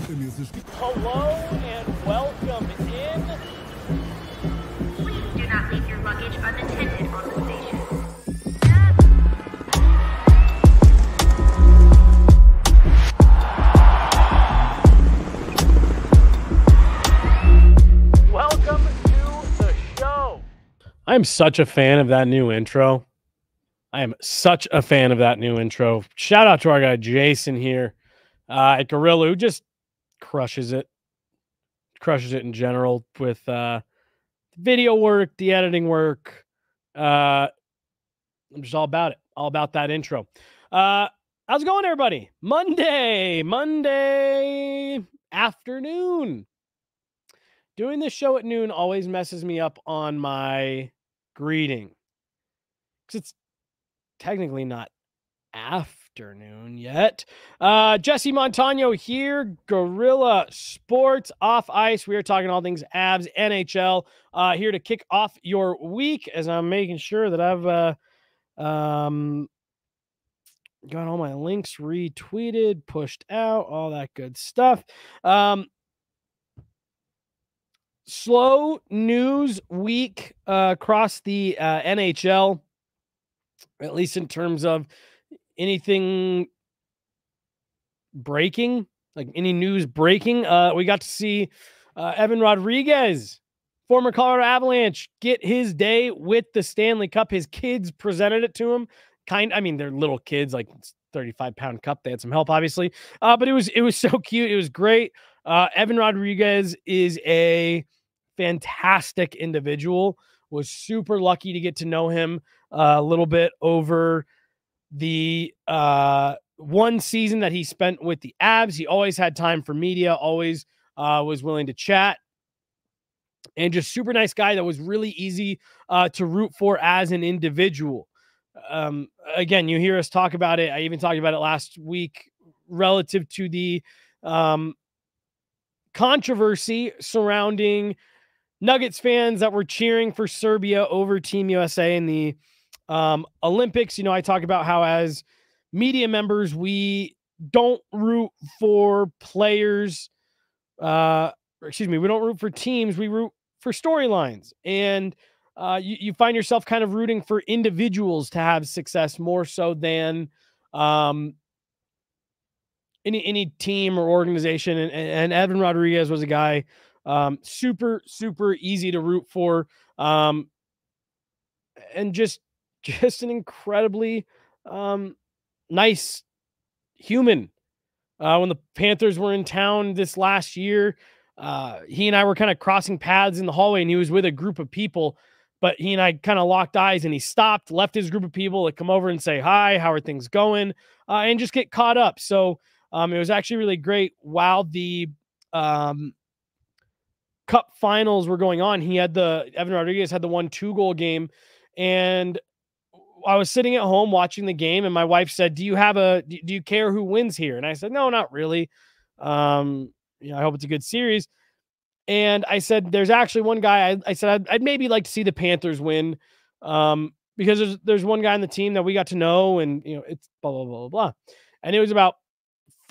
Hello and welcome in. Please do not leave your luggage unattended on the station. Welcome to the show. I'm such a fan of that new intro. I am such a fan of that new intro. Shout out to our guy Jason here at Gorilla, who just crushes it in general with video work, the editing work. I'm just all about it, all about that intro. How's it going, everybody? Monday afternoon. Doing this show at noon always messes me up on my greeting, because it's technically not afternoon yet. Jesse Montaño here, Gorilla Sports Off Ice. We are talking all things Avs, NHL, here to kick off your week, as I'm making sure that I've got all my links retweeted, pushed out, all that good stuff. Slow news week across the NHL, at least in terms of anything breaking, like any news breaking. We got to see Evan Rodriguez, former Colorado Avalanche, get his day with the Stanley Cup. His kids presented it to him. They're little kids, like 35-pound cup. They had some help, obviously, but it was so cute. It was great. Evan Rodriguez is a fantastic individual. Was super lucky to get to know him a little bit over the one season that he spent with the Avs. He always had time for media, always was willing to chat, and just super nice guy that was really easy to root for as an individual. Again, you hear us talk about it. I even talked about it last week relative to the controversy surrounding Nuggets fans that were cheering for Serbia over Team USA in the Olympics. I talk about how as media members, we don't root for players. We don't root for teams. We root for storylines. And you find yourself kind of rooting for individuals to have success more so than any team or organization. And Evan Rodriguez was a guy super, super easy to root for. And just an incredibly nice human. When the Panthers were in town this last year, he and I were kind of crossing paths in the hallway, and he was with a group of people, but he and I kind of locked eyes, and he stopped, left his group of people to come over and say, hi, how are things going? And just get caught up. So it was actually really great. While the Cup finals were going on, Evan Rodriguez had the 1-2 goal game, and I was sitting at home watching the game, and my wife said, do you care who wins here? And I said, no, not really. I hope it's a good series. And I said, there's actually one guy, I said, I'd maybe like to see the Panthers win, because there's one guy on the team that we got to know, and it's blah, blah, blah, blah, blah. And it was about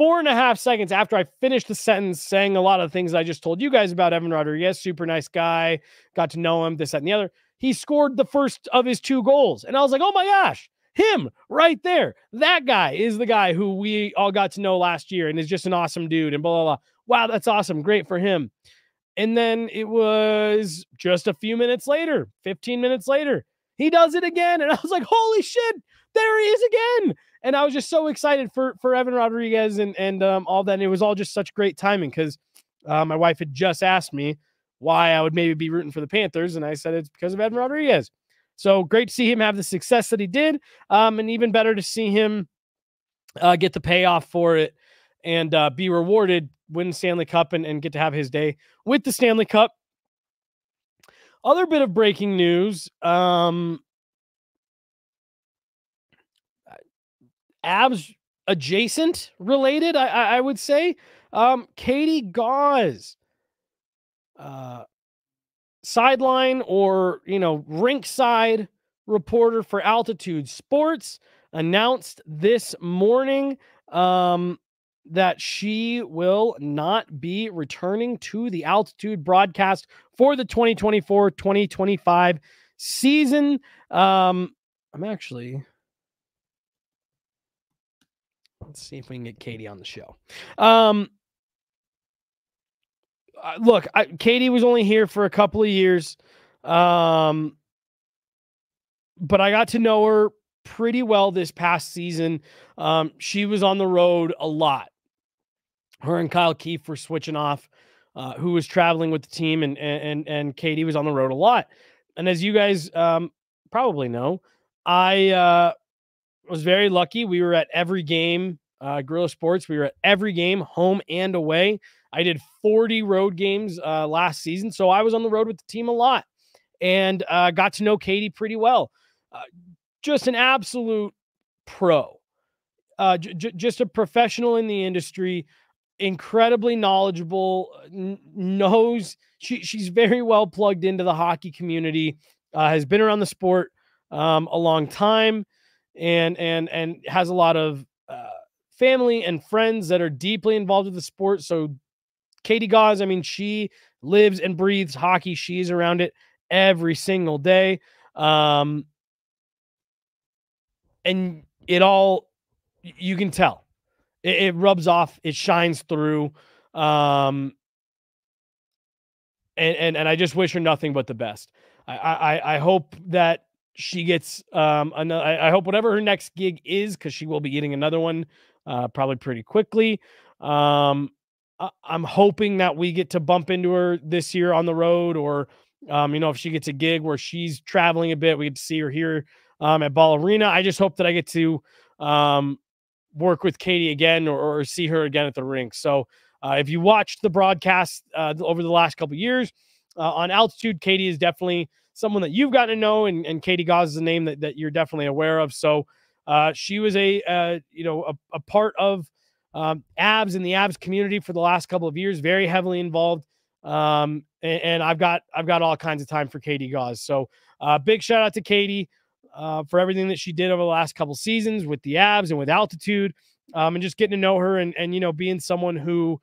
4.5 seconds after I finished the sentence saying a lot of the things I just told you guys about Evan Rodriguez. Super nice guy, got to know him, this, that, and the other. He scored the first of his 2 goals. And I was like, oh my gosh, him right there. That guy is the guy who we all got to know last year and is just an awesome dude and blah, blah, blah. Wow, that's awesome. Great for him. And then it was just a few minutes later, 15 minutes later, he does it again. And I was like, holy shit, there he is again. And I was just so excited for Evan Rodriguez and all that. And it was all just such great timing, because my wife had just asked me why I would maybe be rooting for the Panthers. And I said, it's because of Evan Rodriguez. So great to see him have the success that he did. And even better to see him get the payoff for it and be rewarded, win the Stanley Cup and get to have his day with the Stanley Cup. Other bit of breaking news. Avs adjacent related, I would say. Katie Gauze, sideline or rink side reporter for Altitude Sports, announced this morning that she will not be returning to the Altitude broadcast for the 2024-2025 season. I'm actually, let's see if we can get Katie on the show. Look, Katie was only here for a couple of years, but I got to know her pretty well this past season. She was on the road a lot. Her and Kyle Keefe were switching off, who was traveling with the team, and Katie was on the road a lot. And as you guys probably know, I was very lucky. We were at every game, Guerrilla Sports. We were at every game, home and away. I did 40 road games last season, so I was on the road with the team a lot, and got to know Katie pretty well. Just an absolute pro, just a professional in the industry, incredibly knowledgeable, knows she's very well plugged into the hockey community, has been around the sport a long time, and has a lot of family and friends that are deeply involved with the sport. So Katie Gauze, I mean, she lives and breathes hockey. She's around it every single day. And it all, you can tell. It rubs off. It shines through. And I just wish her nothing but the best. I hope that she gets I hope whatever her next gig is, because she will be getting another one probably pretty quickly. I'm hoping that we get to bump into her this year on the road, or if she gets a gig where she's traveling a bit, we get to see her here at Ball Arena. I just hope that I get to work with Katie again, or see her again at the rink. So if you watched the broadcast over the last couple of years on Altitude, Katie is definitely someone that you've gotten to know, and Katie Gauze is a name that you're definitely aware of. So she was a part of Avs and the Avs community for the last couple of years, very heavily involved. And I've got all kinds of time for Katie Gauze. So big shout out to Katie for everything that she did over the last couple seasons with the Avs and with Altitude, and just getting to know her, and being someone who,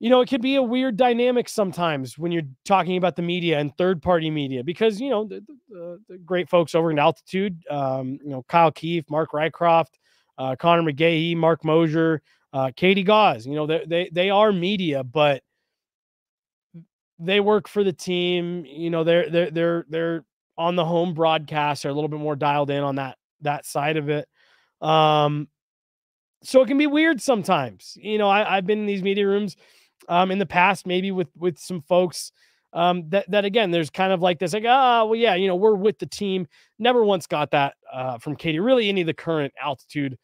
it can be a weird dynamic sometimes when you're talking about the media and third-party media, because, the great folks over in Altitude, Kyle Keefe, Mark Rycroft, Connor McGahee, Mark Mosier, Katie Gauze, they are media, but they work for the team. They're on the home broadcast. They're a little bit more dialed in on that side of it. So it can be weird sometimes. I've been in these media rooms in the past, maybe with some folks that again, there's kind of like this, like, well, yeah, we're with the team. Never once got that from Katie, really any of the current Altitude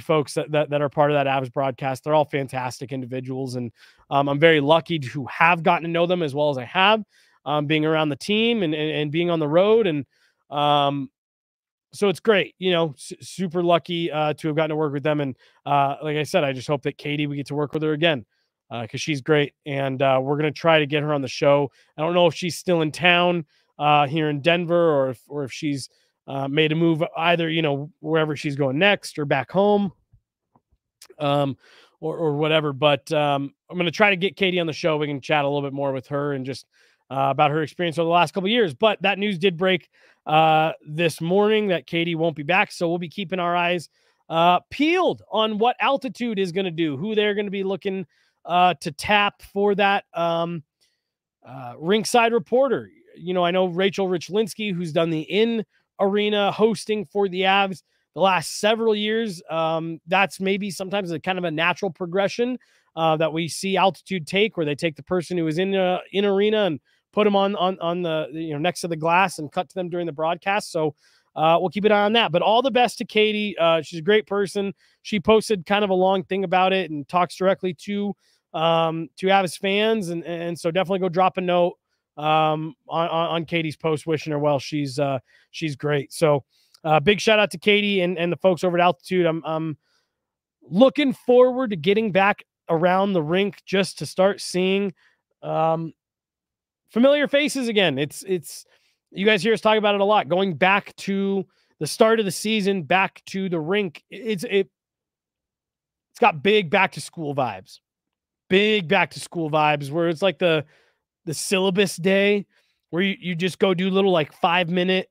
folks that are part of that Avs broadcast. They're all fantastic individuals. And I'm very lucky to have gotten to know them as well as I have, being around the team and being on the road. And so it's great, super lucky to have gotten to work with them. And like I said, I just hope that Katie, we get to work with her again, because she's great. And we're going to try to get her on the show. I don't know if she's still in town here in Denver, or if she's made a move either, wherever she's going next, or back home, or whatever. But I'm going to try to get Katie on the show. We can chat a little bit more with her and just about her experience over the last couple of years. But that news did break this morning that Katie won't be back. So we'll be keeping our eyes peeled on what Altitude is going to do, who they're going to be looking to tap for that rinkside reporter. I know Rachel Richlinsky, who's done the in-arena hosting for the Avs the last several years. That's maybe sometimes a kind of a natural progression that we see Altitude take, where they take the person who is in arena and put them on the next to the glass and cut to them during the broadcast. So we'll keep an eye on that. But all the best to Katie. She's a great person. She posted kind of a long thing about it and talks directly to Avs fans, and so definitely go drop a note on Katie's post wishing her well. She's great. So big shout out to Katie and the folks over at Altitude. I'm looking forward to getting back around the rink just to start seeing familiar faces again. It's you guys hear us talk about it a lot, going back to the start of the season, back to the rink. It's got big back to school vibes. Big back to school vibes where it's like the syllabus day where you just go do little like 5-minute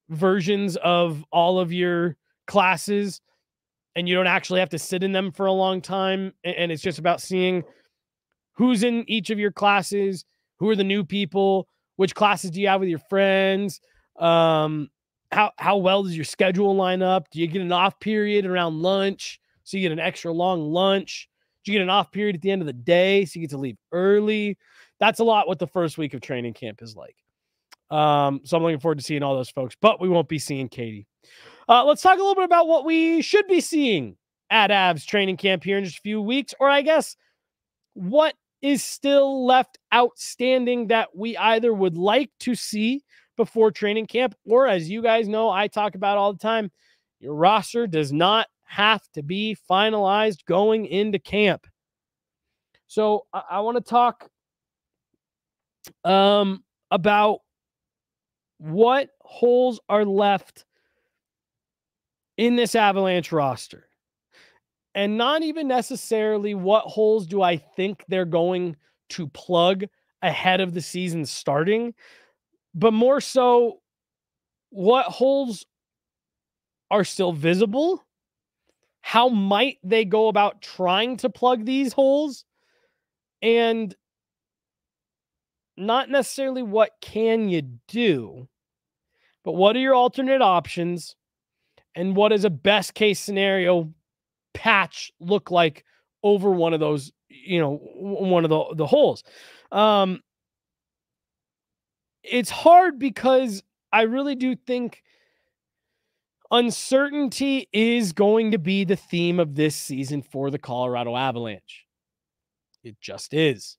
versions of all of your classes and you don't actually have to sit in them for a long time. And it's just about seeing who's in each of your classes, who are the new people, which classes do you have with your friends, how well does your schedule line up? Do you get an off period around lunch so you get an extra long lunch? Do you get an off period at the end of the day so you get to leave early? That's a lot what the first week of training camp is like. So I'm looking forward to seeing all those folks, but we won't be seeing Katie. Let's talk a little bit about what we should be seeing at Avs training camp here in just a few weeks, or I guess what is still left outstanding that we either would like to see before training camp, or as you guys know, I talk about all the time, your roster does not have to be finalized going into camp. So I want to talk about what holes are left in this Avalanche roster. And not even necessarily what holes do I think they're going to plug ahead of the season starting, but more so what holes are still visible. How might they go about trying to plug these holes? And not necessarily what can you do, but what are your alternate options? And what does a best case scenario patch look like over one of those, one of the holes? It's hard because I really do think uncertainty is going to be the theme of this season for the Colorado Avalanche. It just is.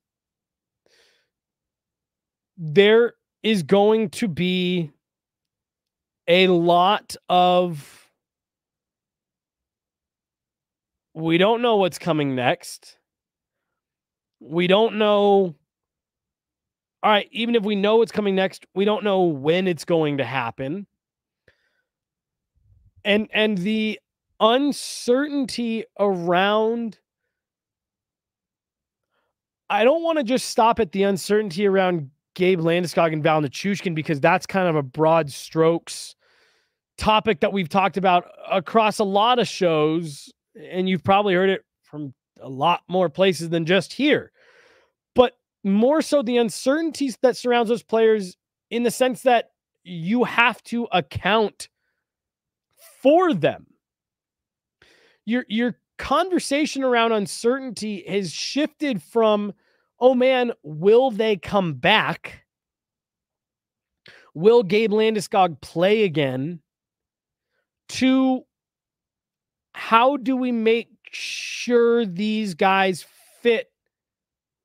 There is going to be a lot of, we don't know what's coming next. We don't know. All right, even if we know what's coming next, we don't know when it's going to happen. And the uncertainty around, I don't want to just stop at the uncertainty around Gabe Landeskog and Val Nichushkin, because that's kind of a broad strokes topic that we've talked about across a lot of shows, and you've probably heard it from a lot more places than just here. But more so the uncertainties that surrounds those players, in the sense that you have to account for them. Your conversation around uncertainty has shifted from, oh man, will they come back? Will Gabe Landeskog play again? To how do we make sure these guys fit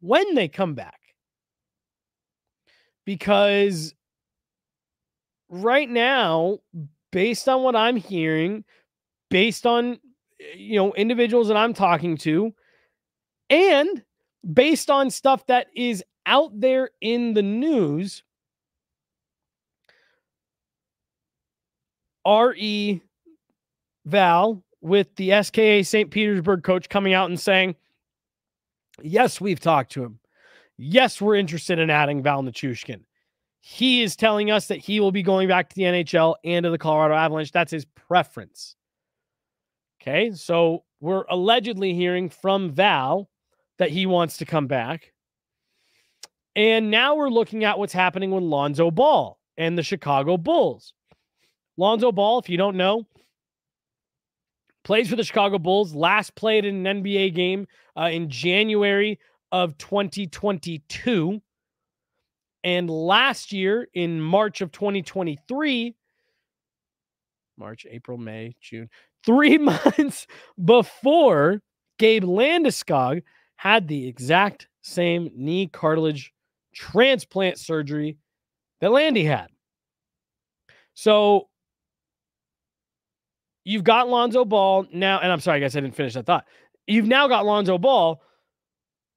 when they come back? Because right now, based on what I'm hearing, based on individuals that I'm talking to, and based on stuff that is out there in the news, R.E. Val, with the SKA St. Petersburg coach, coming out and saying, yes, we've talked to him. Yes, we're interested in adding Val Nichushkin. He is telling us that he will be going back to the NHL and to the Colorado Avalanche. That's his preference. Okay, so we're allegedly hearing from Val that he wants to come back. And now we're looking at what's happening with Lonzo Ball and the Chicago Bulls. Lonzo Ball, if you don't know, plays for the Chicago Bulls, last played in an NBA game in January of 2022. And last year, in March of 2023, March, April, May, June, 3 months before Gabe Landeskog had the exact same knee cartilage transplant surgery that Landy had. So you've got Lonzo Ball now, and I'm sorry, guys, I didn't finish that thought. You've now got Lonzo Ball,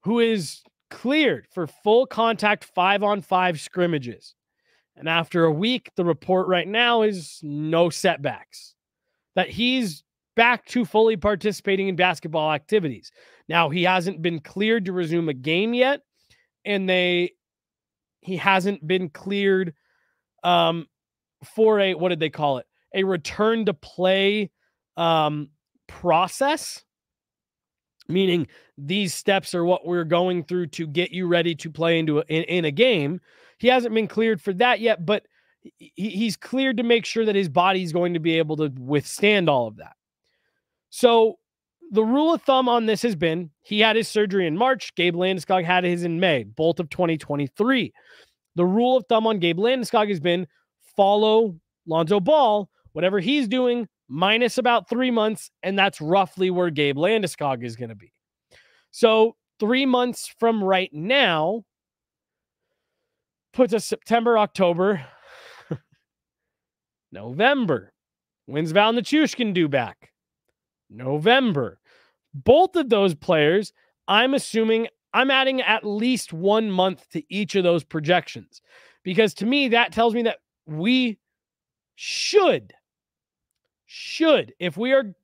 who is cleared for full contact 5-on-5 scrimmages. And after a week, the report right now is no setbacks. That he's back to fully participating in basketball activities. Now, he hasn't been cleared to resume a game yet, and he hasn't been cleared for a, what did they call it? A return to play process, meaning these steps are what we're going through to get you ready to play in a game. He hasn't been cleared for that yet, but he's cleared to make sure that his body's going to be able to withstand all of that. So the rule of thumb on this has been, he had his surgery in March. Gabe Landeskog had his in May, both of 2023. The rule of thumb on Gabe Landeskog has been follow Lonzo Ball, whatever he's doing, minus about 3 months, and that's roughly where Gabe Landeskog is going to be. So 3 months from right now puts us September, October, November. When's Val Nichushkin due back? November. Both of those players, I'm assuming I'm adding at least 1 month to each of those projections, because to me, that tells me that we should, if we are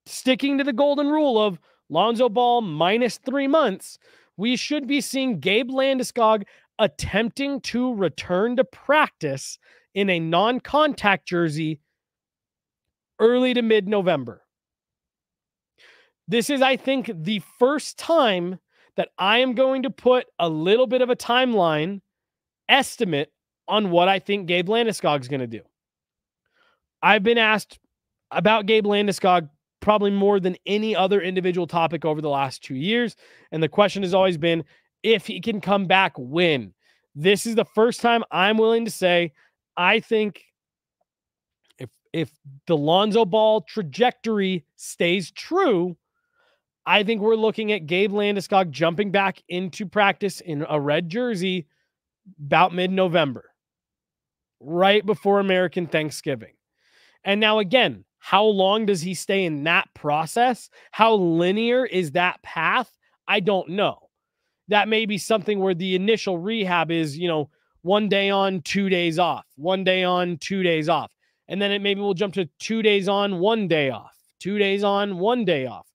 sticking to the golden rule of Lonzo Ball minus 3 months, we should be seeing Gabe Landeskog attempting to return to practice in a non-contact jersey early to mid-November. This is, I think, the first time that I am going to put a little bit of a timeline estimate on what I think Gabe Landeskog is going to do. I've been asked about Gabe Landeskog probably more than any other individual topic over the last 2 years. And the question has always been, if he can come back, when. This is the first time I'm willing to say, I think if the Lonzo Ball trajectory stays true, I think we're looking at Gabe Landeskog jumping back into practice in a red jersey about mid-November, right before American Thanksgiving. And now again, how long does he stay in that process? How linear is that path? I don't know. That may be something where the initial rehab is, 1 day on, 2 days off, 1 day on, 2 days off. And then maybe we'll jump to 2 days on, 1 day off, 2 days on, 1 day off.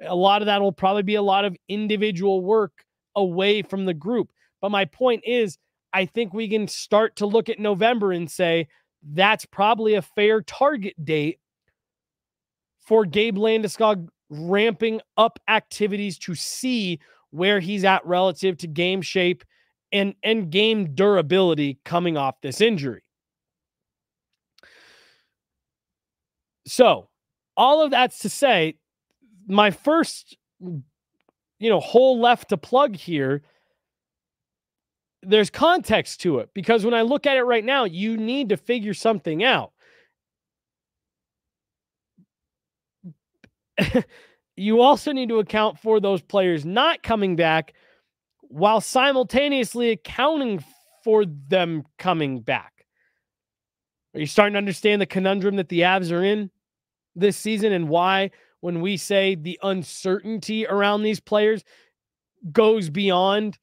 A lot of that will probably be a lot of individual work away from the group. But my point is, I think we can start to look at November and say that's probably a fair target date for Gabe Landeskog ramping up activities to see where he's at relative to game shape and game durability coming off this injury. So all of that's to say, my first, hole left to plug here, there's context to it, because when I look at it right now, you need to figure something out. You also need to account for those players not coming back while simultaneously accounting for them coming back. Are you starting to understand the conundrum that the Avs are in this season, and why, when we say the uncertainty around these players goes beyond,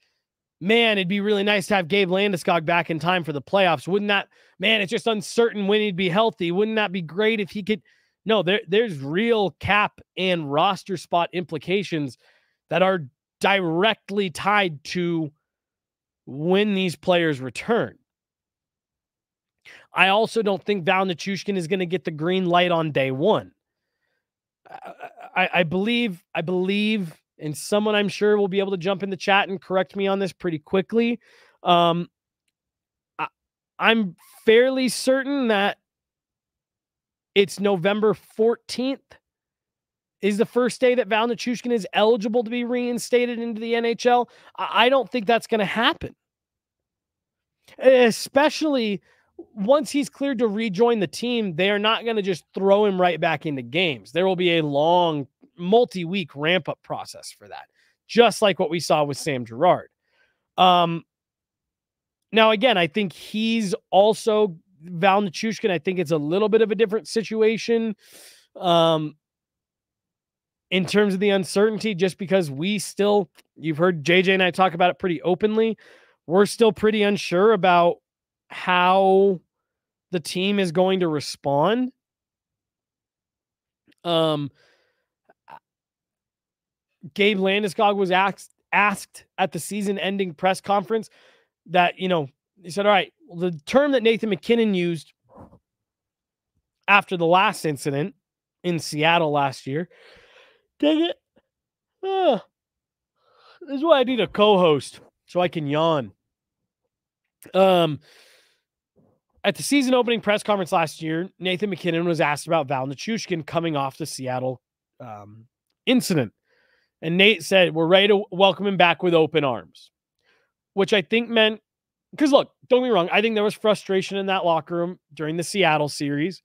man, it'd be really nice to have Gabe Landeskog back in time for the playoffs. Wouldn't that, man, it's just uncertain when he'd be healthy. Wouldn't that be great if he could? No, there's real cap and roster spot implications that are directly tied to when these players return. I also don't think Val Nichushkin is going to get the green light on day one. I believe, and someone I'm sure will be able to jump in the chat and correct me on this pretty quickly. I'm fairly certain that it's November 14th is the first day that Val Nichushkin is eligible to be reinstated into the NHL. I don't think that's going to happen, especially once he's cleared to rejoin the team. They are not going to just throw him right back into games. There will be a long multi-week ramp-up process for that, just like what we saw with Sam Girard. Now, again, I think he's also Val Nichushkin. I think it's a little bit of a different situation in terms of the uncertainty, just because you've heard JJ and I talk about it pretty openly. We're still pretty unsure about how the team is going to respond. Gabe Landeskog was asked at the season-ending press conference that, he said, all right, the term that Nathan MacKinnon used after the last incident in Seattle last year, dang it, this is why I need a co-host so I can yawn. At the season opening press conference last year, Nathan MacKinnon was asked about Val Nichushkin coming off the Seattle incident. And Nate said, we're ready to welcome him back with open arms, which I think meant, because look, don't get me wrong, I think there was frustration in that locker room during the Seattle series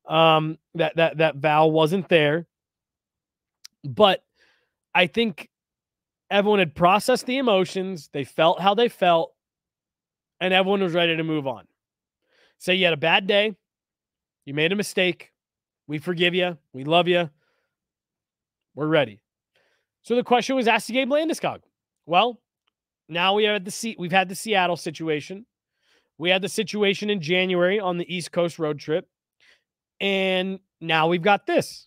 that Val wasn't there. But I think everyone had processed the emotions. They felt how they felt, and everyone was ready to move on. Say you had a bad day. You made a mistake. We forgive you. We love you. We're ready. So the question was asked to Gabe Landeskog. Well, now we've had the Seattle situation. We had the situation in January on the East Coast road trip. And now we've got this.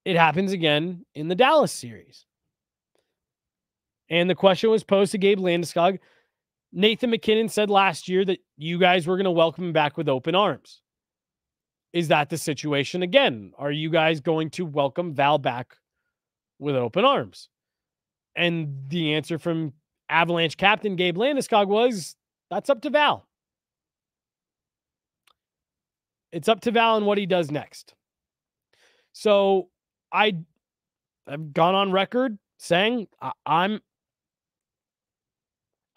It happens again in the Dallas series. And the question was posed to Gabe Landeskog. Nathan MacKinnon said last year that you guys were going to welcome him back with open arms. Is that the situation again? Are you guys going to welcome Val back with open arms? And the answer from Avalanche captain Gabe Landeskog was, that's up to Val. It's up to Val and what he does next. So I've gone on record saying I'm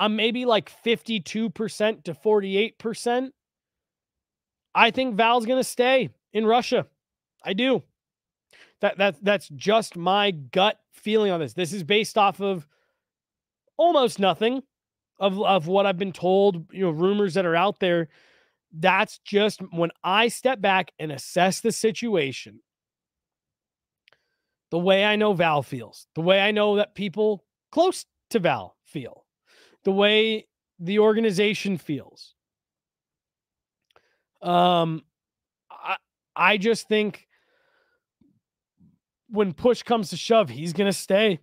maybe like 52% to 48%. I think Val's going to stay in Russia. I do. That's just my gut feeling on this. This is based off of almost nothing of what I've been told, rumors that are out there. That's just when I step back and assess the situation, the way I know Val feels, the way I know that people close to Val feel, the way the organization feels. I just think when push comes to shove, he's going to stay.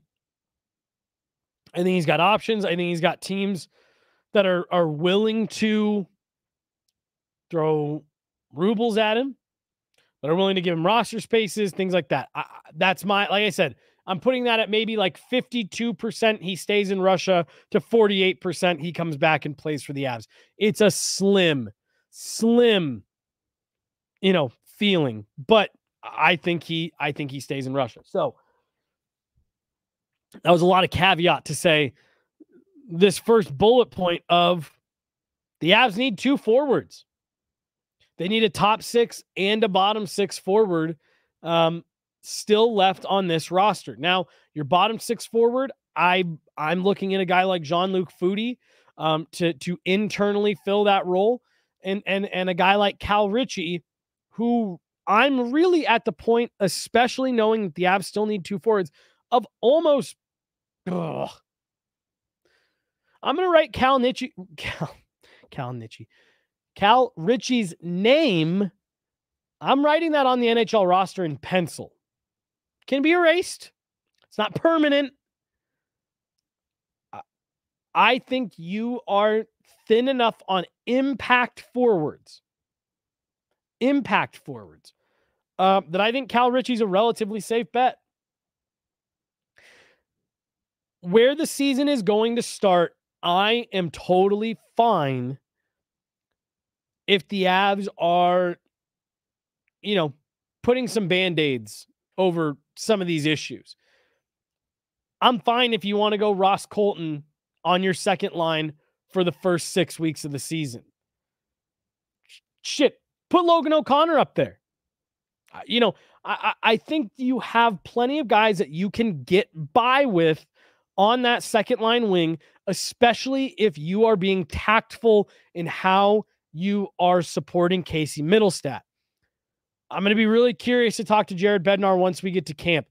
I think he's got options. I think he's got teams that are willing to throw rubles at him, that are willing to give him roster spaces, things like that. That's like I said, I'm putting that at maybe like 52% he stays in Russia to 48% he comes back and plays for the Avs. It's a slim, feeling, but I think he stays in Russia. So that was a lot of caveat to say this first bullet point of the Avs need 2 forwards. They need a top 6 and a bottom 6 forward still left on this roster. Now, your bottom 6 forward, I'm looking at a guy like Jean-Luc Foudy to internally fill that role, and a guy like Cal Ritchie, who I'm really at the point, especially knowing that the Avs still need 2 forwards, of almost. I'm going to write Cal Ritchie's name. I'm writing that on the NHL roster in pencil. Can be erased. It's not permanent. I think you are thin enough on impact forwards. That I think Cal Ritchie's a relatively safe bet. Where the season is going to start, I am totally fine if the Avs are, putting some Band-Aids over some of these issues. I'm fine if you want to go Ross Colton on your second line for the first 6 weeks of the season. Shit, put Logan O'Connor up there. I think you have plenty of guys that you can get by with on that second line wing, especially if you are being tactful in how you are supporting Casey Middlestat. I'm going to be really curious to talk to Jared Bednar once we get to camp.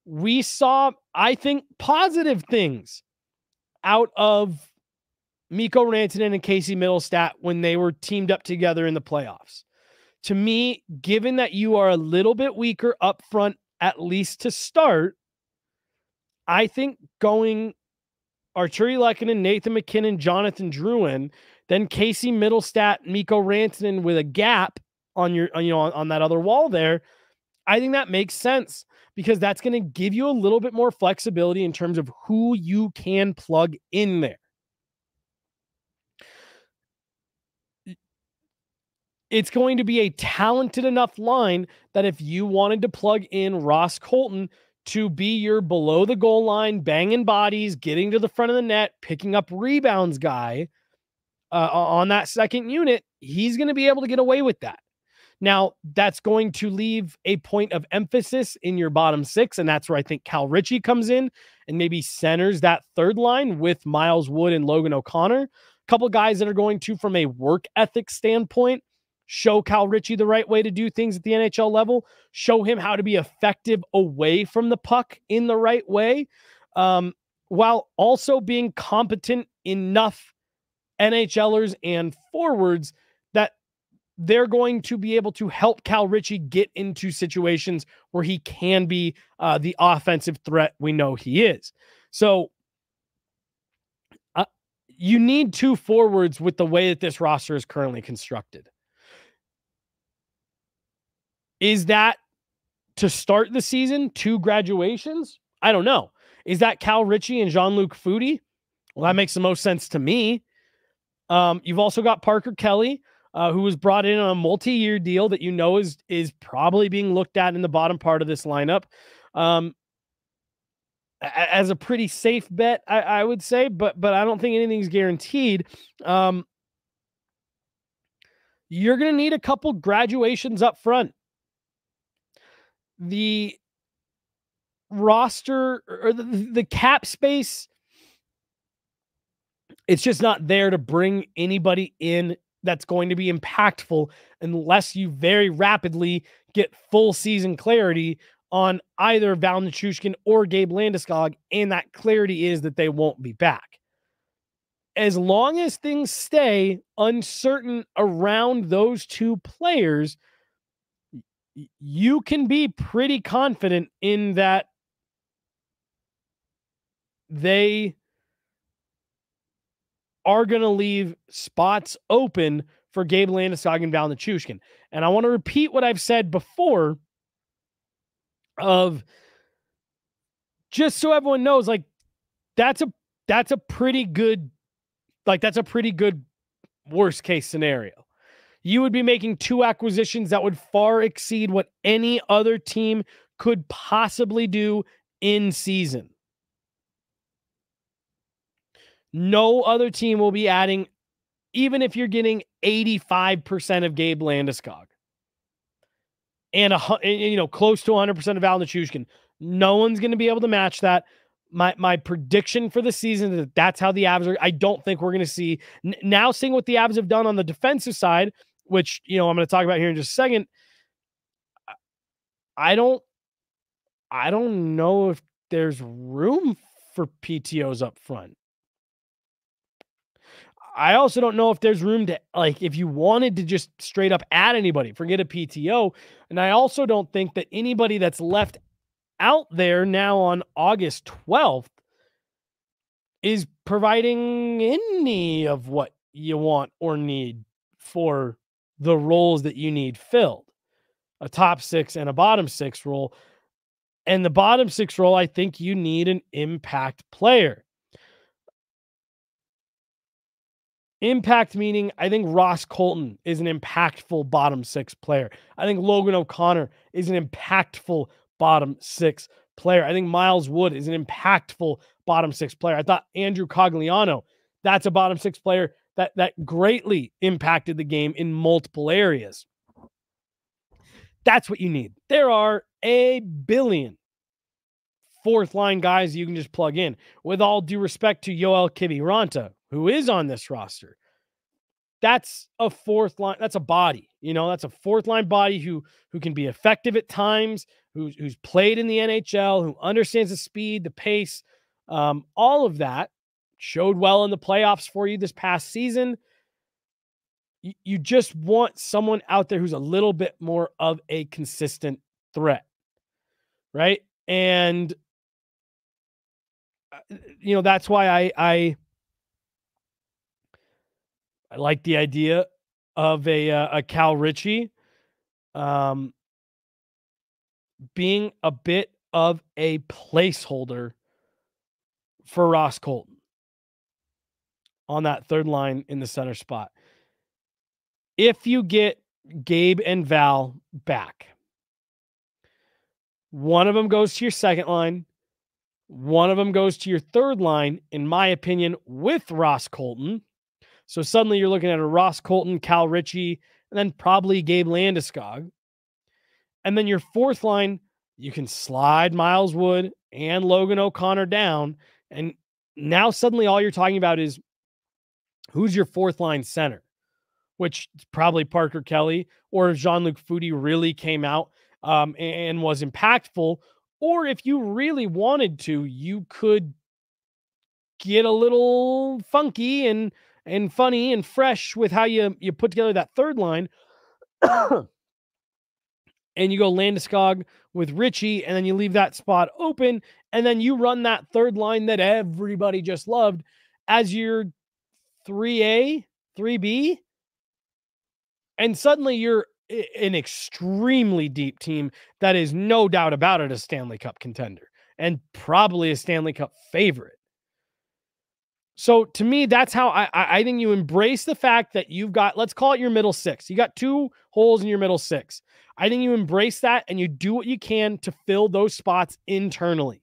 We saw, I think, positive things out of Mikko Rantanen and Casey Middlestat when they were teamed up together in the playoffs. to me, given that you are a little bit weaker up front, at least to start, I think going Arturi Lehkonen, Nathan McKinnon, Jonathan Drouin, then Casey Middlestat, Mikko Rantanen with a gap on your, on that other wall there. I think that makes sense because that's going to give you a little bit more flexibility in terms of who you can plug in there. It's going to be a talented enough line that if you wanted to plug in Ross Colton to be your below the goal line, banging bodies, getting to the front of the net, picking up rebounds guy on that second unit, he's going to be able to get away with that. Now, that's going to leave a point of emphasis in your bottom six, and that's where I think Cal Ritchie comes in and maybe centers that third line with Miles Wood and Logan O'Connor. A couple guys that are going to, from a work ethic standpoint, show Cal Ritchie the right way to do things at the NHL level, show him how to be effective away from the puck in the right way, while also being competent enough NHLers and forwards that they're going to be able to help Cal Ritchie get into situations where he can be the offensive threat we know he is. So you need two forwards with the way that this roster is currently constructed. Is that to start the season, two graduations? I don't know. Is that Cal Ritchie and Jean-Luc Foudy? Well, that makes the most sense to me. You've also got Parker Kelly, who was brought in on a multi-year deal that is probably being looked at in the bottom part of this lineup as a pretty safe bet, I would say, but I don't think anything's guaranteed. You're going to need a couple graduations up front. The roster or the cap space, it's just not there to bring anybody in that's going to be impactful unless you very rapidly get full season clarity on either Val Nichushkin or Gabe Landeskog, and that clarity is that they won't be back. As long as things stay uncertain around those two players, you can be pretty confident in that they are going to leave spots open for Gabe Landeskog and Val Nichushkin. And I want to repeat what I've said before of just so everyone knows, like that's a pretty good worst case scenario. You would be making two acquisitions that would far exceed what any other team could possibly do in season. No other team will be adding, even if you're getting 85% of Gabe Landeskog and close to 100% of Val Nichushkin. No one's going to be able to match that. My prediction for the season is that's how the Avs are. I don't think we're going to see now seeing what the Avs have done on the defensive side, which, I'm going to talk about here in just a second. I don't know if there's room for PTOs up front. I also don't know if there's room to, if you wanted to just straight up add anybody, forget a PTO. And I also don't think that anybody that's left out there now on August 12th is providing any of what you want or need for the roles that you need filled. A top six and a bottom six role. And the bottom six role, I think you need an impact player. Impact meaning I think Ross Colton is an impactful bottom six player. I think Logan O'Connor is an impactful bottom six player. I think Miles Wood is an impactful bottom six player. I thought Andrew Cogliano, that's a bottom six player that greatly impacted the game in multiple areas. That's what you need. There are a billion fourth line guys you can just plug in. With all due respect to Yoel Kiviranta, who is on this roster, that's a fourth line. That's a body. That's a fourth line body who can be effective at times, who's played in the NHL, who understands the speed, the pace, all of that. Showed well in the playoffs for you this past season. you just want someone out there who's a little bit more of a consistent threat, right? And that's why I like the idea of a Cal Ritchie being a bit of a placeholder for Ross Colton on that third line in the center spot. If you get Gabe and Val back, one of them goes to your second line, one of them goes to your third line, in my opinion, with Ross Colton. So suddenly you're looking at a Ross Colton, Cal Ritchie, and then probably Gabe Landeskog. And then your fourth line, you can slide Miles Wood and Logan O'Connor down. And now suddenly all you're talking about is who's your fourth line center, which is probably Parker Kelly, or if Jean-Luc Foudy really came out and was impactful, or if you really wanted to, you could get a little funky and funny and fresh with how you put together that third line. And you go Landeskog with Ritchie, and then you leave that spot open, and then you run that third line that everybody just loved as your 3A, 3B, and suddenly you're an extremely deep team that is no doubt about it a Stanley Cup contender and probably a Stanley Cup favorite. So to me, that's how I think you embrace the fact that you've got, let's call it your middle six. You got 2 holes in your middle six. I think you embrace that and you do what you can to fill those spots internally.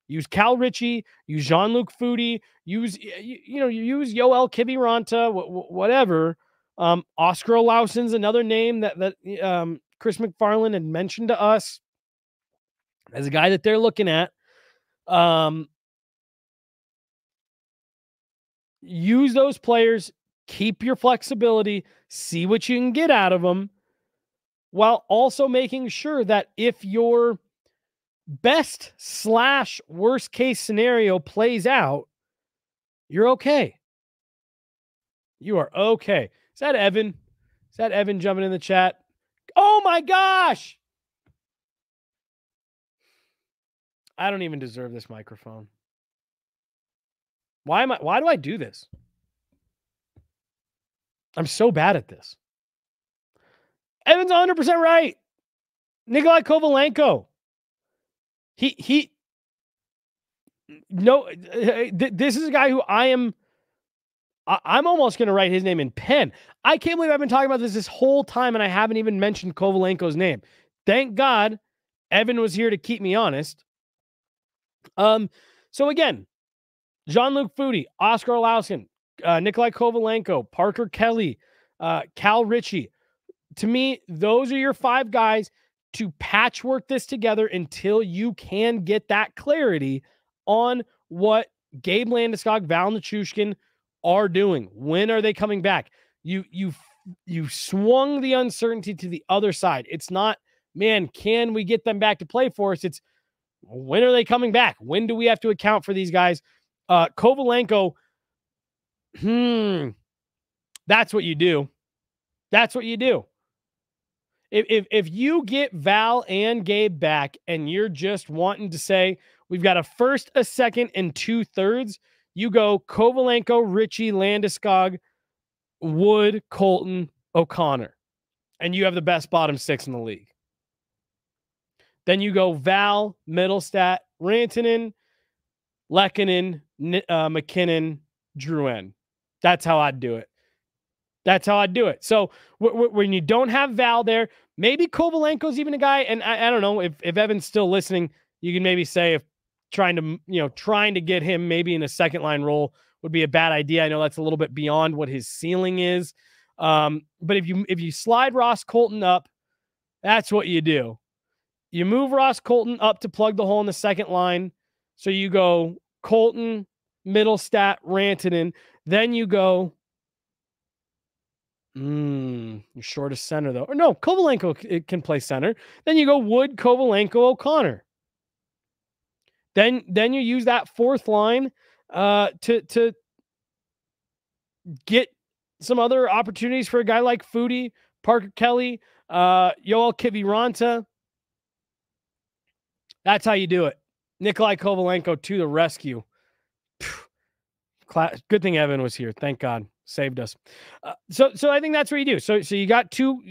Use Cal Ritchie, use Jean-Luc Foudy, use Yoel Kiviranta, whatever. Oscar Olauson's another name that Chris McFarland had mentioned to us as a guy that they're looking at. Use those players, keep your flexibility, see what you can get out of them, while also making sure that if your best / worst case scenario plays out, you're okay. You are okay. Is that Evan? Is that Evan jumping in the chat? Oh my gosh! I don't even deserve this microphone. Why do I do this? I'm so bad at this. Evan's 100% right. Nikolai Kovalenko. This is a guy who I'm almost going to write his name in pen. I can't believe I've been talking about this whole time and I haven't even mentioned Kovalenko's name. Thank God Evan was here to keep me honest. So again, Jean-Luc Foudy, Oscar Olausen, Nikolai Kovalenko, Parker Kelly, Cal Ritchie. To me, those are your 5 guys to patchwork this together until you can get that clarity on what Gabe Landeskog, Val Nichushkin are doing. When are they coming back? You swung the uncertainty to the other side. It's not, man, can we get them back to play for us? It's, when are they coming back? When do we have to account for these guys? Kovalenko, that's what you do. That's what you do. If you get Val and Gabe back and you're just wanting to say, we've got a first, a second, and 2/3, you go Kovalenko, Ritchie, Landeskog, Wood, Colton, O'Connor, and you have the best bottom 6 in the league. Then you go Val, Middlestat, Rantanen, Lehkonen, McKinnon, Drouin. That's how I'd do it. That's how I'd do it. So when you don't have Val there, maybe Kovalenko's even a guy, and I don't know if Evan's still listening, you can maybe say if trying to get him maybe in a second line role would be a bad idea. I know that's a little bit beyond what his ceiling is. But if you slide Ross Colton up, that's what you do. You move Ross Colton up to plug the hole in the second line. So you go Colton, Middlestat, Rantanen. Then you go, you're short of center though. Or no, Kovalenko can play center. Then you go Wood, Kovalenko, O'Connor. Then you use that fourth line to get some other opportunities for a guy like Foodie, Parker Kelly, Yoel Kiviranta. That's how you do it. Nikolai Kovalenko to the rescue. Good thing Evan was here. Thank God, saved us. So I think that's what you do. So you got two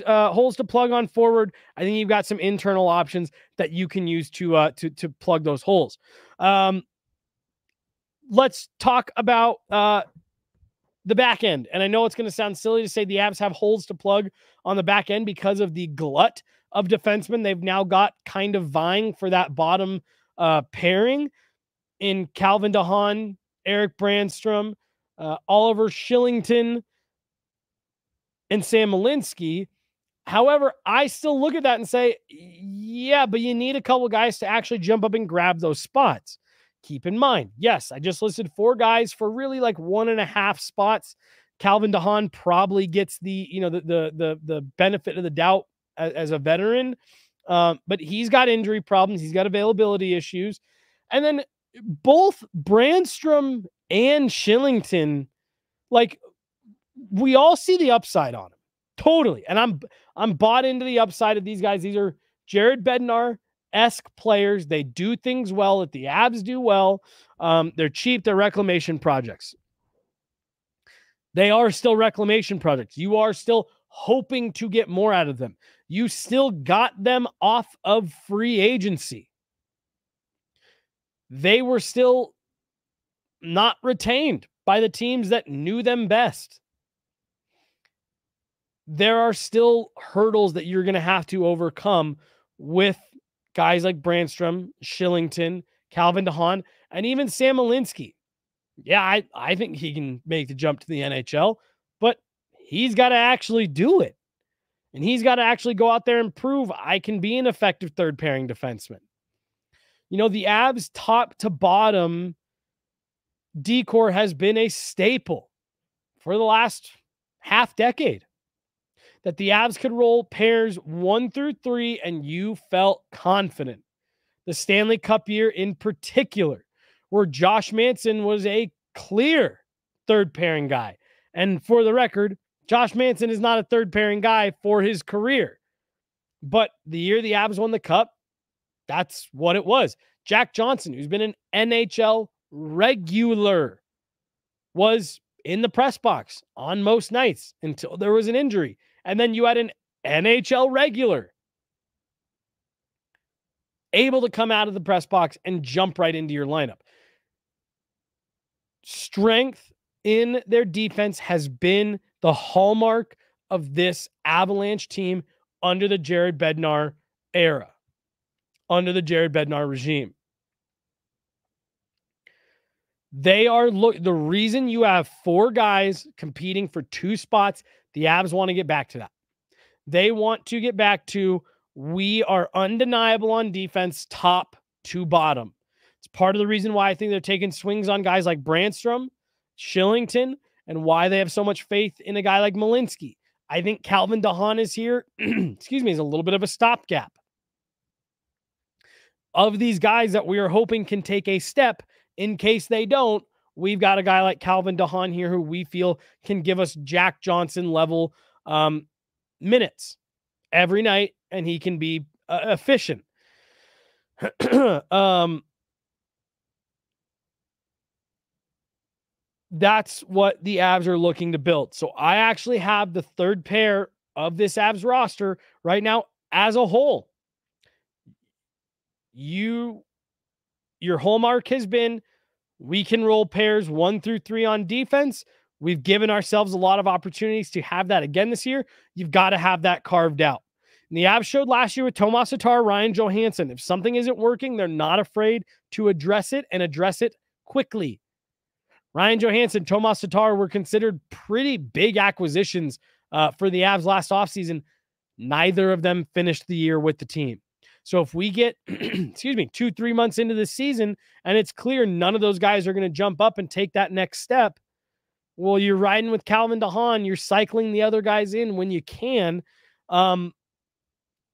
holes to plug on forward. I think you've got some internal options that you can use to plug those holes. Let's talk about the back end. And I know it's going to sound silly to say the Avs have holes to plug on the back end because of the glut of defensemen they've now got kind of vying for that bottom pairing in Calvin DeHaan, Eric Brandstrom, Oliver Shillington, and Sam Malinsky. However, I still look at that and say, yeah, but you need a couple guys to actually jump up and grab those spots. Keep in mind, yes, I just listed 4 guys for really like 1.5 spots. Calvin DeHaan probably gets the benefit of the doubt as a veteran, but he's got injury problems. He's got availability issues. And then both Brandstrom and Shillington, like, we all see the upside on him. Totally. And I'm bought into the upside of these guys. These are Jared Bednar-esque players. They do things well that the Avs do well. They're cheap. They're reclamation projects. They are still reclamation projects. You are still hoping to get more out of them. You still got them off of free agency. They were still not retained by the teams that knew them best. There are still hurdles that you're going to have to overcome with guys like Brandstrom, Shillington, Calvin DeHaan, and even Sam Malinsky. Yeah, I think he can make the jump to the NHL, but he's got to actually do it. And he's got to actually go out there and prove I can be an effective third pairing defenseman. You know, the Avs top to bottom decor has been a staple for the last half decade. That the Avs could roll pairs 1 through 3 and you felt confident. The Stanley Cup year in particular, where Josh Manson was a clear third pairing guy. And for the record, Josh Manson is not a third pairing guy for his career. But the year the Avs won the Cup, that's what it was. Jack Johnson, who's been an NHL regular, was in the press box on most nights until there was an injury. And then you had an NHL regular able to come out of the press box and jump right into your lineup. Strength in their defense has been the hallmark of this Avalanche team under the Jared Bednar era, under the Jared Bednar regime. They are the reason you have 4 guys competing for 2 spots. The Avs want to get back to that. They want to get back to, we are undeniable on defense, top to bottom. It's part of the reason why I think they're taking swings on guys like Brandstrom, Shillington, and why they have so much faith in a guy like Malinsky. I think Calvin DeHaan is here, is a little bit of a stopgap of these guys that we are hoping can take a step. In case they don't, we've got a guy like Calvin DeHaan here who we feel can give us Jack Johnson level minutes every night, and he can be efficient. That's what the Avs are looking to build. So I actually have the third pair of this Avs roster right now as a whole. Your hallmark has been, we can roll pairs 1 through 3 on defense. We've given ourselves a lot of opportunities to have that again this year. You've got to have that carved out. And the Avs showed last year with Tomas Tatar, Ryan Johansson. If something isn't working, they're not afraid to address it and address it quickly. Ryan Johansson, Tomas Tatar were considered pretty big acquisitions for the Avs last offseason. Neither of them finished the year with the team. So if we get, 2-3 months into the season and it's clear none of those guys are going to jump up and take that next step, well, you're riding with Calvin DeHaan. You're cycling the other guys in when you can. And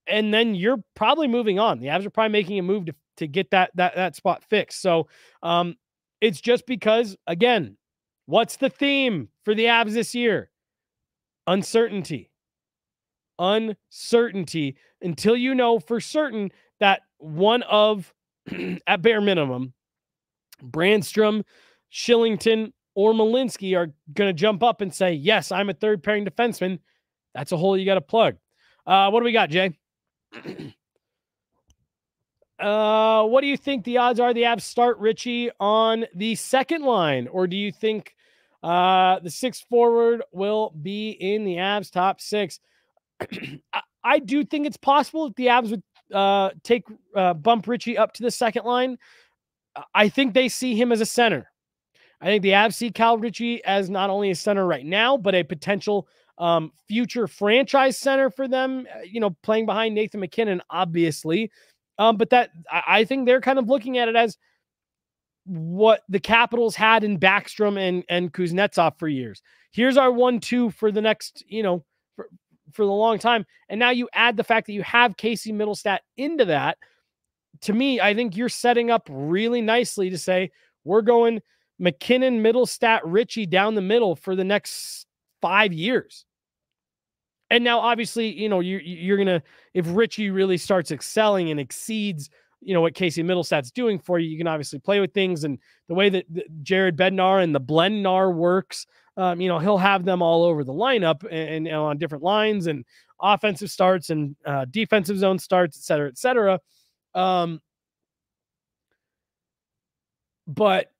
then you're probably moving on. The Avs are probably making a move to get that spot fixed. So it's just because, again, What's the theme for the Avs this year? Uncertainty. Uncertainty until you know for certain that one of, at bare minimum, Brandstrom, Shillington, or Malinsky are going to jump up and say, yes, I'm a third pairing defenseman. That's a hole you got to plug. What do we got, Jay? What do you think the odds are the Avs start Richie on the second line? Or do you think the sixth forward will be in the Avs top six? I do think it's possible that the Avs would bump Richie up to the second line. I think they see him as a center. I think the Avs see Cal Ritchie as not only a center right now, but a potential future franchise center for them, playing behind Nathan McKinnon, obviously. But that I think they're kind of looking at it as what the Capitals had in Backstrom and Kuznetsov for years. Here's our 1-2 for the next, for the long time. And now you add the fact that you have Casey Middlestat into that. To me, I think you're setting up really nicely to say, we're going McKinnon, Middlestat, Ritchie down the middle for the next 5 years. And now, obviously, you're going to, if Ritchie really starts excelling and exceeds, what Casey Middlestat's doing for you, you can obviously play with things. And the way that Jared Bednar and the Blendnar works, he'll have them all over the lineup and on different lines and offensive starts and defensive zone starts, et cetera, et cetera. But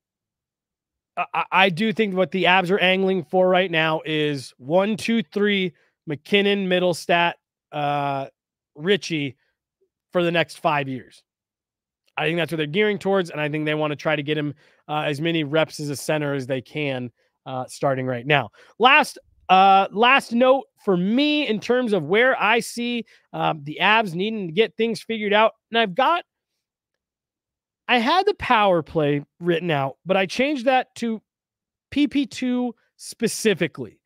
I do think what the Avs are angling for right now is 1, 2, 3, McKinnon, Middlestat, Ritchie for the next 5 years. I think that's what they're gearing towards, and I think they want to try to get him as many reps as a center as they can starting right now. Last note for me in terms of where I see the Avs needing to get things figured out, and I had the power play written out, but I changed that to PP2 specifically.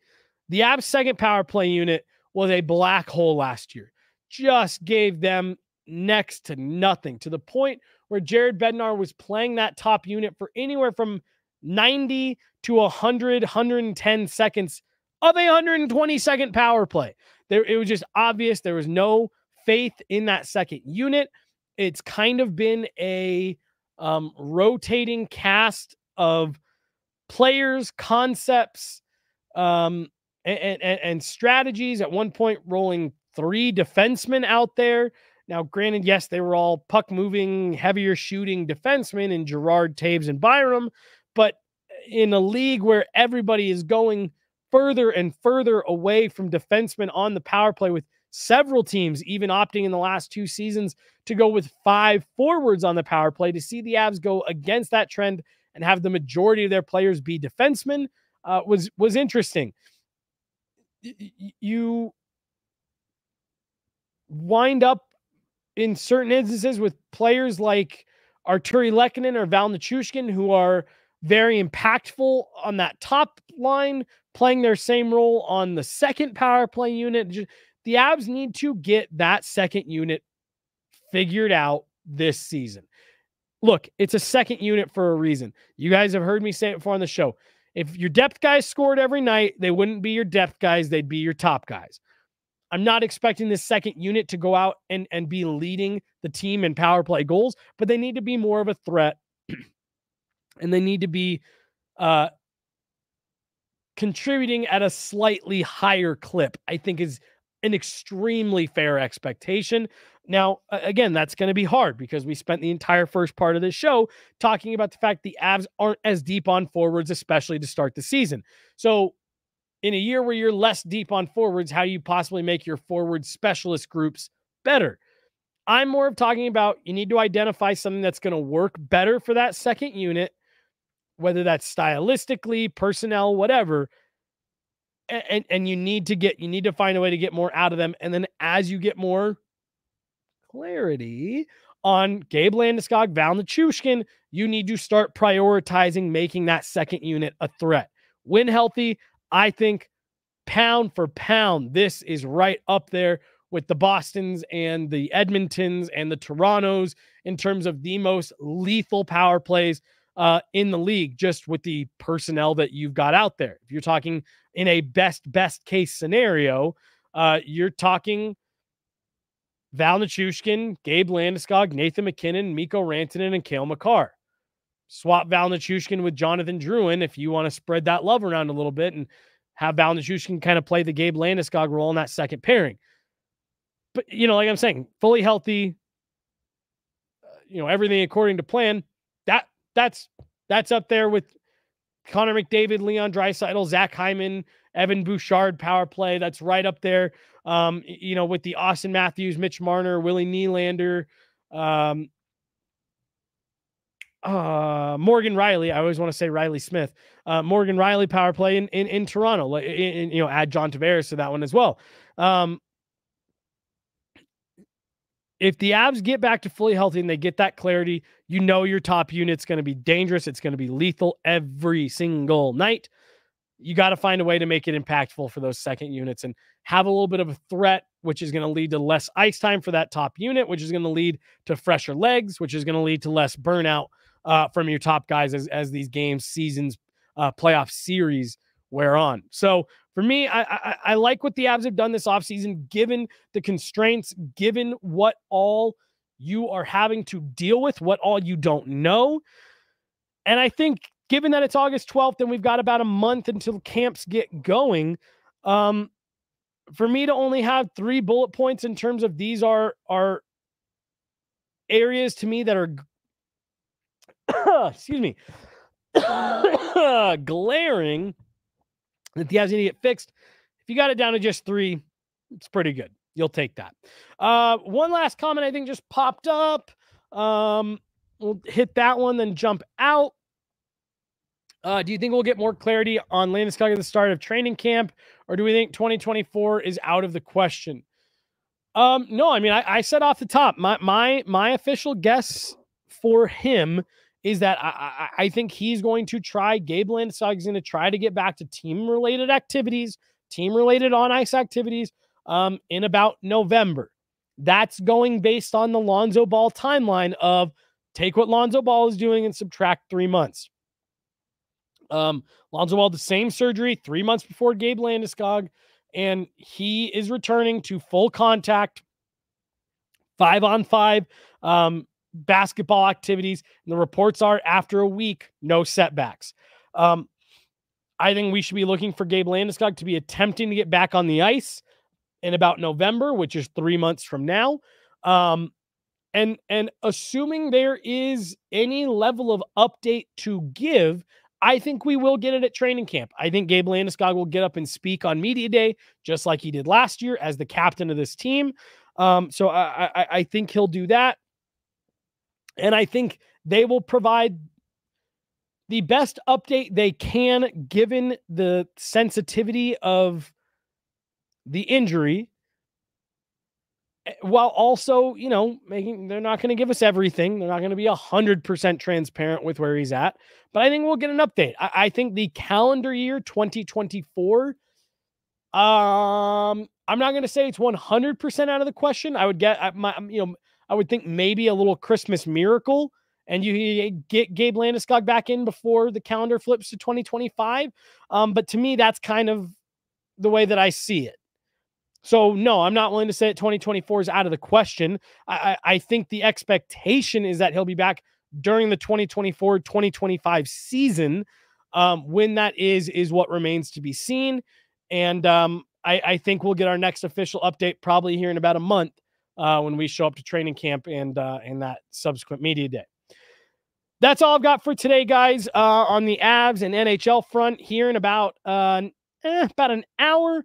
The Avs' second power play unit was a black hole last year. Just gave them next to nothing, to the point where Jared Bednar was playing that top unit for anywhere from 90 to 100, 110 seconds of a 120-second power play. It was just obvious there was no faith in that second unit. It's kind of been a rotating cast of players, concepts, and strategies. At one point, rolling 3 defensemen out there. Now, granted, yes, they were all puck-moving, heavier shooting defensemen in Girard, Taves, and Byram, but in a league where everybody is going further and further away from defensemen on the power play, with several teams even opting in the last 2 seasons to go with 5 forwards on the power play, to see the Avs go against that trend and have the majority of their players be defensemen was interesting. You wind up in certain instances with players like Arturi Lehkonen or Val Nichushkin, who are very impactful on that top line, playing their same role on the second power play unit. The Avs need to get that second unit figured out this season. Look, it's a second unit for a reason. You guys have heard me say it before on the show. If your depth guys scored every night, they wouldn't be your depth guys. They'd be your top guys. I'm not expecting this second unit to go out and be leading the team in power play goals, but they need to be more of a threat, and they need to be contributing at a slightly higher clip, I think is an extremely fair expectation. Now, again, that's going to be hard because we spent the entire first part of this show talking about the fact the Avs aren't as deep on forwards, especially to start the season. So in a year where you're less deep on forwards, how do you possibly make your forward specialist groups better? I'm more of talking about you need to identify something that's going to work better for that second unit, whether that's stylistically, personnel, whatever. And you need to find a way to get more out of them. And then as you get more clarity on Gabe Landeskog, Val Nichushkin, you need to start prioritizing making that second unit a threat. When healthy, I think pound for pound, this is right up there with the Bostons and the Edmontons and the Torontos in terms of the most lethal power plays in the league, just with the personnel that you've got out there. If you're talking in a best case scenario, you're talking Val Nichushkin, Gabe Landeskog, Nathan McKinnon, Mikko Rantanen, and Cale Makar. Swap Val Nichushkin with Jonathan Drouin if you want to spread that love around a little bit and have Val Nichushkin kind of play the Gabe Landeskog role in that second pairing. But, like I'm saying, fully healthy, everything according to plan, that's up there with Connor McDavid, Leon Draisaitl, Zach Hyman, Evan Bouchard power play. That's right up there. With the Austin Matthews, Mitch Marner, Willie Nylander, Morgan Riley. I always want to say Riley Smith. Morgan Riley power play in Toronto. Add John Tavares to that one as well. If the Avs get back to fully healthy and they get that clarity, your top unit's going to be dangerous. It's going to be lethal every single night. You got to find a way to make it impactful for those second units and have a little bit of a threat, which is going to lead to less ice time for that top unit, which is going to lead to fresher legs, which is going to lead to less burnout from your top guys as these games, seasons, playoff series wear on. So for me, I like what the Avs have done this offseason, given the constraints, given what all you are having to deal with, what all you don't know. And I think given that it's August 12th and we've got about a month until camps get going, for me to only have 3 bullet points in terms of these are areas to me that are excuse me, glaring that the Avs need to get fixed. If you got it down to just 3, it's pretty good. You'll take that. One last comment I think just popped up. We'll hit that one, then jump out. Do you think we'll get more clarity on Landeskog at the start of training camp, or do we think 2024 is out of the question? No, I mean, I said off the top, my official guess for him is that I think he's going to try, Gabe Landeskog is going to try to get back to team-related activities, team-related on-ice activities in about November. That's going based on the Lonzo Ball timeline of take what Lonzo Ball is doing and subtract 3 months. Lonzo Ball, the same surgery 3 months before Gabe Landeskog, and he is returning to full contact, 5-on-5 basketball activities. And the reports are after a week, no setbacks. I think we should be looking for Gabe Landeskog to be attempting to get back on the ice in about November, which is 3 months from now. And assuming there is any level of update to give, I think we will get it at training camp. I think Gabe Landeskog will get up and speak on media day, just like he did last year as the captain of this team. So I think he'll do that. And I think they will provide the best update they can, given the sensitivity of the injury, while also, they're not going to give us everything. They're not going to be 100% transparent with where he's at, but I think we'll get an update. I think the calendar year 2024, I'm not going to say it's 100% out of the question. I would get I would think maybe a little Christmas miracle and you get Gabe Landeskog back in before the calendar flips to 2025. But to me, that's kind of the way that I see it. So no, I'm not willing to say that 2024 is out of the question. I think the expectation is that he'll be back during the 2024-2025 season. When that is what remains to be seen. And I think we'll get our next official update probably here in about a month when we show up to training camp and that subsequent media day. That's all I've got for today, guys, on the Avs and NHL front here in about an hour.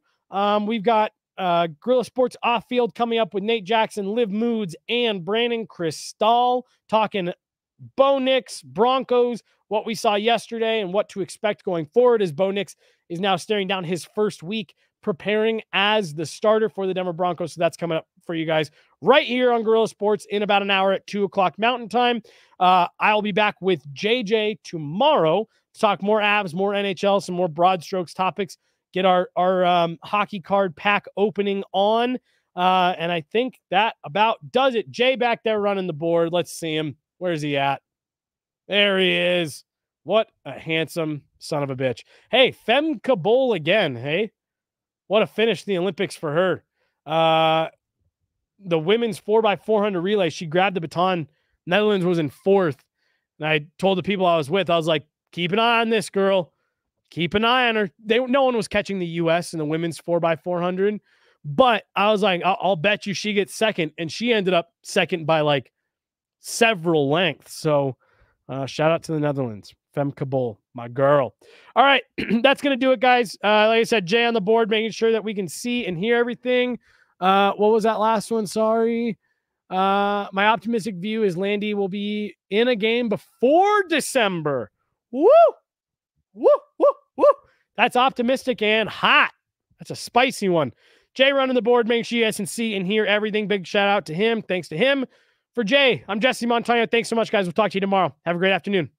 We've got Gorilla Sports Off Field coming up with Nate Jackson, Liv Moods, and Brandon Cristal talking Bo Nix, Broncos, what we saw yesterday and what to expect going forward as Bo Nix is now staring down his first week preparing as the starter for the Denver Broncos. So that's coming up for you guys right here on Gorilla Sports in about an hour at 2:00 Mountain Time. I'll be back with JJ tomorrow to talk more Avs, more NHL, some more broad strokes topics, get our hockey card pack opening on. And I think that about does it. Jay back there running the board. Let's see him. Where's he at? There he is. What a handsome son of a bitch. Hey, Fem Kabul again. Hey, what a finish in the Olympics for her. The women's 4x400 relay, she grabbed the baton. Netherlands was in fourth. And I told the people I was with, I was like, keep an eye on this girl. Keep an eye on her. No one was catching the U.S. in the women's 4x400. But I was like, I'll bet you she gets second. And she ended up second by like several lengths. So shout out to the Netherlands. Fem Kabul, my girl. All right. That's going to do it, guys. Like I said, Jay on the board, making sure that we can see and hear everything. What was that last one? Sorry. My optimistic view is Landy will be in a game before December. Woo! Woo! Woo! Woo! That's optimistic and hot. That's a spicy one. Jay running the board, making sure you guys can see and hear everything. Big shout out to him. Thanks to him. For Jay, I'm Jesse Montaño. Thanks so much, guys. We'll talk to you tomorrow. Have a great afternoon.